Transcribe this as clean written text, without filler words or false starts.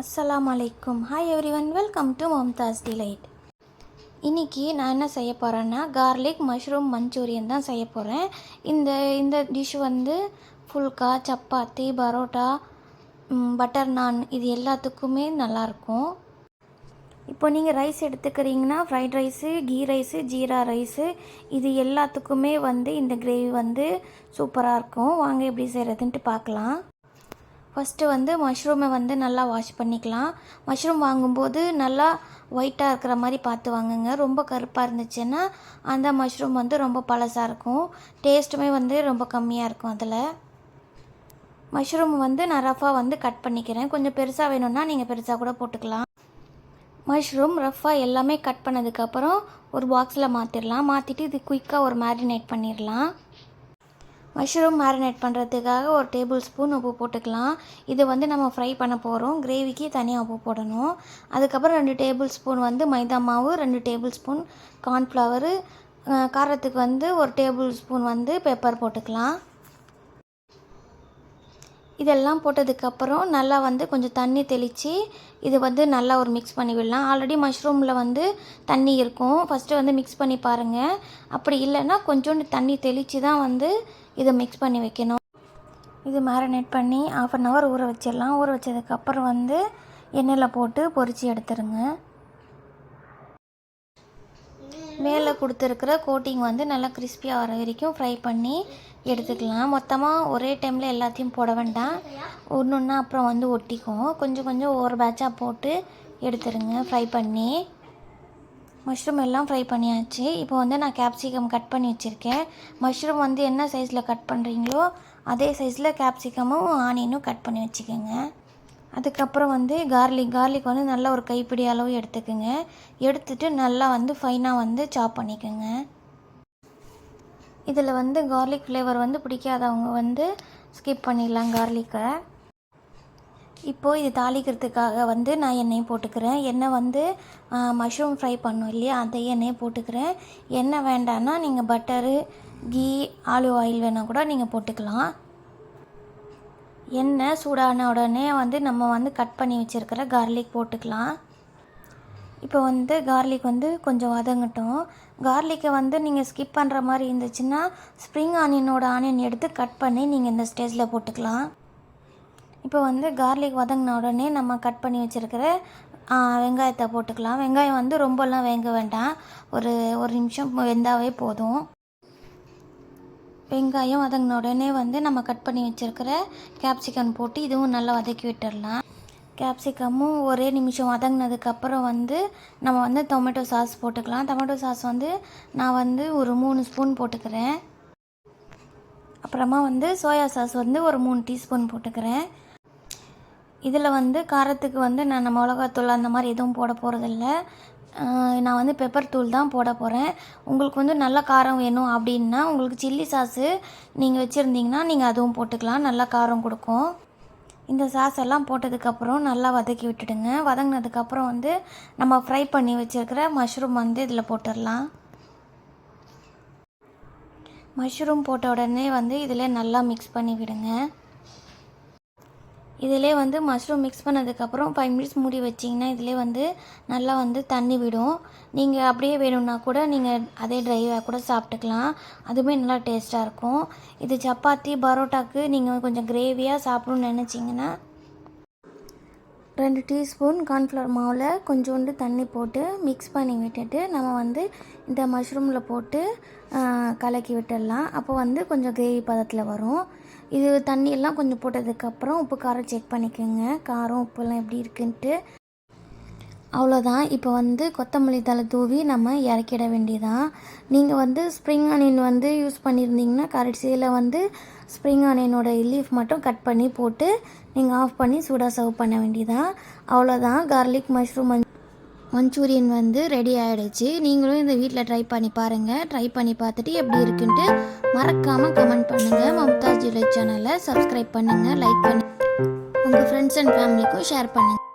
அஸ்ஸலாமு அலைக்கும். Hi everyone, welcome to Mumtaz's delight. இன்றைக்கி நான் என்ன செய்ய போகிறேன்னா கார்லிக் மஷ்ரூம் மஞ்சூரியன் தான் செய்ய போகிறேன். இந்த டிஷ் வந்து ஃபுல்கா, சப்பாத்தி, பரோட்டா, பட்டர் நான் இது எல்லாத்துக்குமே நல்லாயிருக்கும். இப்போ நீங்கள் ரைஸ் எடுத்துக்கிறீங்கன்னா fried rice, ghee rice, jeera rice இது எல்லாத்துக்குமே வந்து இந்த கிரேவி வந்து சூப்பராக இருக்கும். வாங்க எப்படி செய்கிறதுன்ட்டு பார்க்கலாம். ஃபஸ்ட்டு வந்து மஷ்ரூமை வந்து நல்லா வாஷ் பண்ணிக்கலாம். மஷ்ரூம் வாங்கும்போது நல்லா ஒயிட்டாக இருக்கிற மாதிரி பார்த்து வாங்குங்க. ரொம்ப கருப்பாக இருந்துச்சுன்னா அந்த மஷ்ரூம் வந்து ரொம்ப பழசாக இருக்கும், டேஸ்ட்டுமே வந்து ரொம்ப கம்மியாக இருக்கும். அதில் மஷ்ரூம் வந்து நான் ரஃபாக வந்து கட் பண்ணிக்கிறேன். கொஞ்சம் பெருசாக வேணும்னா நீங்கள் பெருசாக கூட போட்டுக்கலாம். மஷ்ரூம் ரஃபாக எல்லாமே கட் பண்ணதுக்கப்புறம் ஒரு பாக்ஸில் மாற்றிடலாம். மாற்றிட்டு இது குயிக்காக ஒரு மேரினேட் பண்ணிடலாம். மஷ்ரூம் மேரினேட் பண்ணுறதுக்காக ஒரு டேபிள் ஸ்பூன் உப்பு போட்டுக்கலாம். இது வந்து நம்ம ஃப்ரை பண்ண போகிறோம். கிரேவிக்கு தனியாக உப்பு போடணும். அதுக்கப்புறம் 2 டேபிள் ஸ்பூன் வந்து மைதா மாவு, 2 டேபிள் ஸ்பூன் கார்ன்ஃப்ளவரு, காரத்துக்கு வந்து ஒரு டேபிள் ஸ்பூன் வந்து பெப்பர் போட்டுக்கலாம். இதெல்லாம் போட்டதுக்கப்புறம் நல்லா வந்து கொஞ்சம் தண்ணி தெளித்து இது வந்து நல்லா ஒரு மிக்ஸ் பண்ணி விடலாம். ஆல்ரெடி மஷ்ரூமில் வந்து தண்ணி இருக்கும். ஃபஸ்ட்டு வந்து மிக்ஸ் பண்ணி பாருங்கள். அப்படி இல்லைன்னா கொஞ்சோண்டு தண்ணி தெளித்து தான் வந்து இதை மிக்ஸ் பண்ணி வைக்கணும். இது மேரினேட் பண்ணி 1/2 hour ஊற வச்சிடலாம். ஊற வச்சதுக்கப்புறம் வந்து எண்ணெயில் போட்டு பொரித்து எடுத்துருங்க. மேலே கொடுத்துருக்கிற கோட்டிங் வந்து நல்லா கிறிஸ்பியாக வர வரைக்கும் ஃப்ரை பண்ணி எடுத்துக்கலாம். மொத்தமாக ஒரே டைமில் எல்லாத்தையும் போட வேண்டாம், ஒன்று ஒன்றா அப்புறம் வந்து ஒட்டிக்கும். கொஞ்சம் கொஞ்சம் ஒவ்வொரு பேட்சாக போட்டு எடுத்துருங்க ஃப்ரை பண்ணி. மஷ்ரூம் எல்லாம் ஃப்ரை பண்ணியாச்சு. இப்போ வந்து நான் கேப்சிகம் கட் பண்ணி வச்சுருக்கேன். மஷ்ரூம் வந்து என்ன சைஸில் கட் பண்ணுறீங்களோ அதே சைஸில் கேப்சிகமும் ஆனியனும் கட் பண்ணி வச்சுக்கோங்க. அதுக்கப்புறம் வந்து கார்லிக் வந்து நல்லா ஒரு கைப்பிடி அளவு எடுத்துக்கோங்க. எடுத்துகிட்டு நல்லா வந்து ஃபைனாக வந்து சாப் பண்ணிக்கோங்க. இதில் வந்து கார்லிக் ஃப்ளேவர் வந்து பிடிக்காதவங்க வந்து ஸ்கிப் பண்ணிடலாம் கார்லிக்கை. இப்போது இது தாளிக்கிறதுக்காக வந்து நான் எண்ணெய் போட்டுக்கிறேன். எண்ணெய் வந்து மஷ்ரூம் ஃப்ரை பண்ணோம் இல்லையா, அந்த எண்ணெயை போட்டுக்கிறேன். எண்ணெய் வேண்டான்னா நீங்கள் பட்டரு, கீ, ஆலிவ் ஆயில் வேணால் கூட நீங்கள் போட்டுக்கலாம். எண்ணெய் சூடான உடனே வந்து நம்ம வந்து கட் பண்ணி வச்சுருக்கிற கார்லிக் போட்டுக்கலாம். இப்போ வந்து கார்லிக் வந்து கொஞ்சம் வதங்கட்டும். கார்லிக்கை வந்து நீங்கள் ஸ்கிப் பண்ணுற மாதிரி இருந்துச்சுன்னா ஸ்ப்ரிங் ஆனியன் எடுத்து கட் பண்ணி நீங்கள் இந்த ஸ்டேஜில் போட்டுக்கலாம். இப்போ வந்து கார்லிக் வதங்கின உடனே நம்ம கட் பண்ணி வச்சுருக்கிற வெங்காயத்தை போட்டுக்கலாம். வெங்காயம் வந்து ரொம்பலாம் வேக வேண்டாம், ஒரு நிமிஷம் வெந்தாவே போதும். வெங்காயம் வதங்கின உடனே வந்து நம்ம கட் பண்ணி வச்சுருக்கிற கேப்சிகம் போட்டு இதுவும் நல்லா வதக்கி விட்டுடலாம். கேப்சிகமும் ஒரே நிமிஷம் வதங்கினதுக்கப்புறம் வந்து நம்ம வந்து டொமேட்டோ சாஸ் போட்டுக்கலாம். டொமேட்டோ சாஸ் வந்து நான் வந்து ஒரு 3 ஸ்பூன் போட்டுக்கிறேன். அப்புறமா வந்து சோயா சாஸ் வந்து ஒரு 3 டீஸ்பூன் போட்டுக்கிறேன். இதில் வந்து காரத்துக்கு வந்து நான் மிளகாத்தூள் அந்த மாதிரி எதுவும் போட போகிறதில்ல. நான் வந்து பெப்பர் தூள் தான் போட போகிறேன். உங்களுக்கு வந்து நல்ல காரம் வேணும் அப்படின்னா உங்களுக்கு சில்லி சாஸு நீங்கள் வச்சுருந்தீங்கன்னா நீங்கள் அதுவும் போட்டுக்கலாம், நல்லா காரம் கொடுக்கும். இந்த சாஸ் எல்லாம் போட்டதுக்கப்புறம் நல்லா வதக்கி விட்டுடுங்க. வதங்கினதுக்கப்புறம் வந்து நம்ம ஃப்ரை பண்ணி வச்சுருக்கிற மஷ்ரூம் வந்து இதில் போட்டுடலாம். மஷ்ரூம் போட்ட உடனே வந்து இதில் நல்லா மிக்ஸ் பண்ணி விடுங்க. இதிலே வந்து மஷ்ரூம் மிக்ஸ் பண்ணதுக்கப்புறம் 5 minutes மூடி வச்சிங்கன்னா இதிலே வந்து நல்லா வந்து தண்ணி விடும். நீங்கள் அப்படியே வேணும்னா கூட நீங்கள் அதே ட்ரைவாக கூட சாப்பிட்டுக்கலாம், அதுவுமே நல்லா டேஸ்ட்டாக இருக்கும். இது சப்பாத்தி, பரோட்டாக்கு நீங்கள் கொஞ்சம் கிரேவியாக சாப்பிடணும்னு நினச்சிங்கன்னா 2 டீஸ்பூன் கார்ன்ஃப்ளவர் மாவில் கொஞ்சோண்டு தண்ணி போட்டு மிக்ஸ் பண்ணி விட்டுட்டு நம்ம வந்து இந்த மஷ்ரூமில் போட்டு கலக்கி விட்டுடலாம். அப்போ வந்து கொஞ்சம் கிரேவி பதத்தில் வரும். இது தண்ணியெல்லாம் கொஞ்சம் போட்டதுக்கப்புறம் உப்பு காரம் செக் பண்ணிக்கோங்க, காரம் உப்புலாம் எப்படி இருக்குன்ட்டு. அவ்வளோதான். இப்போ வந்து கொத்தமல்லி தழை தூவி நம்ம இறக்கிட வேண்டியதான். நீங்கள் வந்து ஸ்ப்ரிங் ஆனியன் வந்து யூஸ் பண்ணியிருந்தீங்கன்னா கடைசியில் வந்து ஸ்ப்ரிங் ஆனியனோட லீஃப் மட்டும் கட் பண்ணி போட்டு நீங்கள் ஆஃப் பண்ணி சூடாக சர்வ் பண்ண வேண்டியதான். அவ்வளோதான், கார்லிக் மஷ்ரூம் மஞ்சூரியன் வந்து ரெடி ஆகிடுச்சு. நீங்களும் இந்த வீட்டில் ட்ரை பண்ணி பாருங்கள். ட்ரை பண்ணி பார்த்துட்டு எப்படி இருக்குன்ட்டு மறக்காமல் கமெண்ட் பண்ணுங்கள். மம்தாஸ் டிலைட் சேனலை சப்ஸ்கிரைப் பண்ணுங்கள், லைக் பண்ணி உங்கள் ஃப்ரெண்ட்ஸ் அண்ட் ஃபேமிலிக்கும் ஷேர் பண்ணுங்கள்.